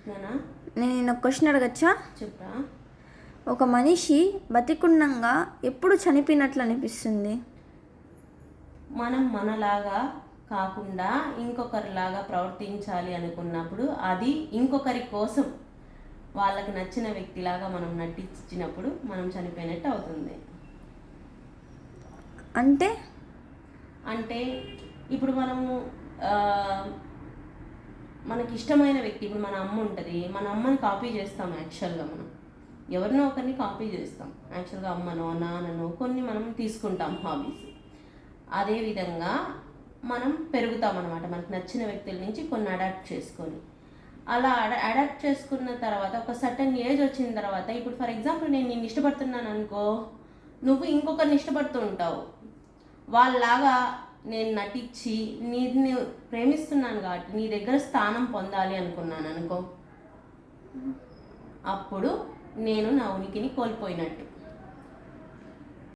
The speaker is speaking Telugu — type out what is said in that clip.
నేనా? నేను ఒక క్వశ్చన్ అడగచ్చా? చెప్పరా. ఒక మనిషి బతికుండంగా ఎప్పుడు చనిపోయినట్లు అనిపిస్తుంది? మనం మనలాగా కాకుండా ఇంకొకరిలాగా ప్రవర్తించాలి అనుకున్నప్పుడు, అది ఇంకొకరి కోసం వాళ్ళకి నచ్చిన వ్యక్తిలాగా మనం నటించినప్పుడు మనం చనిపోయినట్టు అవుతుంది. అంటే అంటే ఇప్పుడు మనము మనకి ఇష్టమైన వ్యక్తి, ఇప్పుడు మన అమ్మ ఉంటుంది, మన అమ్మని కాపీ చేస్తాం. యాక్చువల్గా మనం ఎవరినో ఒకరిని కాపీ చేస్తాం. యాక్చువల్గా అమ్మనో నాన్ననో కొన్ని మనం తీసుకుంటాం హాబీస్. అదేవిధంగా మనం పెరుగుతాం అనమాట, మనకు నచ్చిన వ్యక్తుల నుంచి కొన్ని అడాప్ట్ చేసుకొని. అలా అడాప్ట్ చేసుకున్న తర్వాత ఒక సర్టన్ ఏజ్ వచ్చిన తర్వాత, ఇప్పుడు ఫర్ ఎగ్జాంపుల్ నేను నిన్ను ఇష్టపడుతున్నాను అనుకో, నువ్వు ఇంకొకరిని ఇష్టపడుతూ ఉంటావు. వాళ్ళలాగా నేను నటించి నీని ప్రేమిస్తున్నాను కాబట్టి నీ దగ్గర స్థానం పొందాలి అనుకున్నాను అనుకో, అప్పుడు నేను నా ఉనికిని కోల్పోయినట్టు.